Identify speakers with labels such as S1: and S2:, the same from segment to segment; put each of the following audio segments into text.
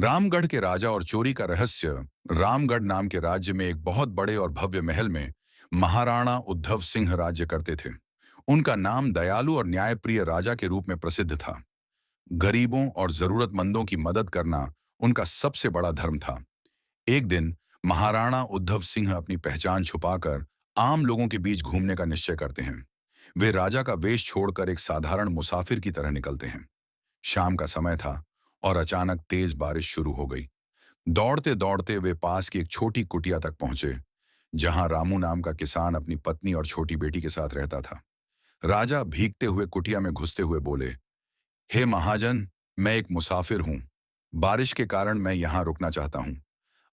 S1: रामगढ़ के राजा और चोरी का रहस्य। रामगढ़ नाम के राज्य में एक बहुत बड़े और भव्य महल में महाराणा उद्धव सिंह राज्य करते थे। उनका नाम दयालु और न्यायप्रिय राजा के रूप में प्रसिद्ध था। गरीबों और जरूरतमंदों की मदद करना उनका सबसे बड़ा धर्म था। एक दिन महाराणा उद्धव सिंह अपनी पहचान छुपाकर आम लोगों के बीच घूमने का निश्चय करते हैं। वे राजा का वेश छोड़कर एक साधारण मुसाफिर की तरह निकलते हैं। शाम का समय था और अचानक तेज बारिश शुरू हो गई। दौड़ते दौड़ते वे पास की एक छोटी कुटिया तक पहुंचे, जहां रामू नाम का किसान अपनी पत्नी और छोटी बेटी के साथ रहता था। राजा भीगते हुए कुटिया में घुसते हुए बोले, हे महाजन, मैं एक मुसाफिर हूं। बारिश के कारण मैं यहां रुकना चाहता हूं।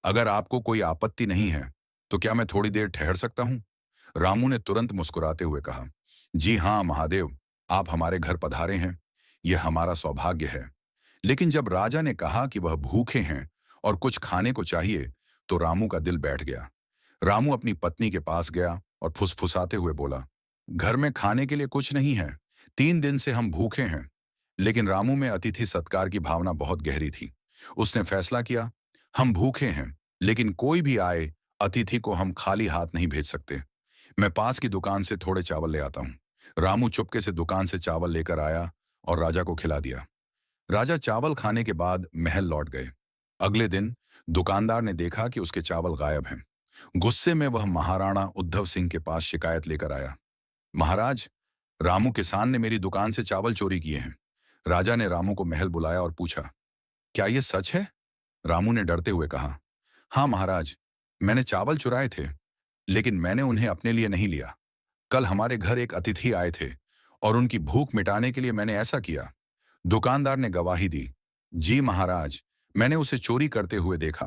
S1: अगर आपको कोई आपत्ति नहीं है तो क्या मैं थोड़ी देर ठहर सकता हूं? रामू ने तुरंत मुस्कुराते हुए कहा, जी हाँ महादेव, आप हमारे घर पधारे हैं। यह हमारा सौभाग्य है। लेकिन जब राजा ने कहा कि वह भूखे हैं और कुछ खाने को चाहिए, तो रामू का दिल बैठ गया। रामू अपनी पत्नी के पास गया और फुसफुसाते हुए बोला, घर में खाने के लिए कुछ नहीं है। 3 दिन से हम भूखे हैं। लेकिन रामू में अतिथि सत्कार की भावना बहुत गहरी थी। उसने फैसला किया, हम भूखे हैं, लेकिन कोई भी आए, अतिथि को हम खाली हाथ नहीं भेज सकते। मैं पास की दुकान से थोड़े चावल ले आता हूँ। रामू चुपके से दुकान से चावल लेकर आया और राजा को खिला दिया। राजा चावल खाने के बाद महल लौट गए। अगले दिन दुकानदार ने देखा कि उसके चावल गायब हैं। गुस्से में वह महाराणा उद्धव सिंह के पास शिकायत लेकर आया। महाराज, रामू किसान ने मेरी दुकान से चावल चोरी किए हैं। राजा ने रामू को महल बुलाया और पूछा, क्या यह सच है? रामू ने डरते हुए कहा, हाँ महाराज, मैंने चावल चुराए थे, लेकिन मैंने उन्हें अपने लिए नहीं लिया। कल हमारे घर एक अतिथि आए थे और उनकी भूख मिटाने के लिए मैंने ऐसा किया। दुकानदार ने गवाही दी, जी महाराज, मैंने उसे चोरी करते हुए देखा।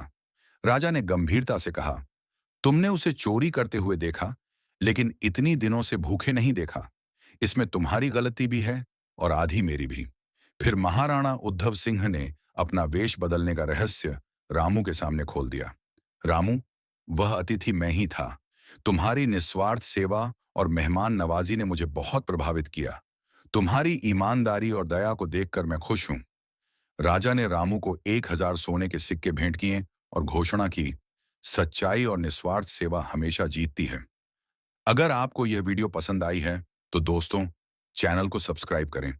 S1: राजा ने गंभीरता से कहा, तुमने उसे चोरी करते हुए देखा, लेकिन इतनी दिनों से भूखे नहीं देखा। इसमें तुम्हारी गलती भी है और आधी मेरी भी। फिर महाराणा उद्धव सिंह ने अपना वेश बदलने का रहस्य रामू के सामने खोल दिया। रामू, वह अतिथि मैं ही था। तुम्हारी निस्वार्थ सेवा और मेहमान नवाजी ने मुझे बहुत प्रभावित किया। तुम्हारी ईमानदारी और दया को देखकर मैं खुश हूं। राजा ने रामू को 1000 सोने के सिक्के भेंट किए और घोषणा की, सच्चाई और निस्वार्थ सेवा हमेशा जीतती है। अगर आपको यह वीडियो पसंद आई है तो दोस्तों, चैनल को सब्सक्राइब करें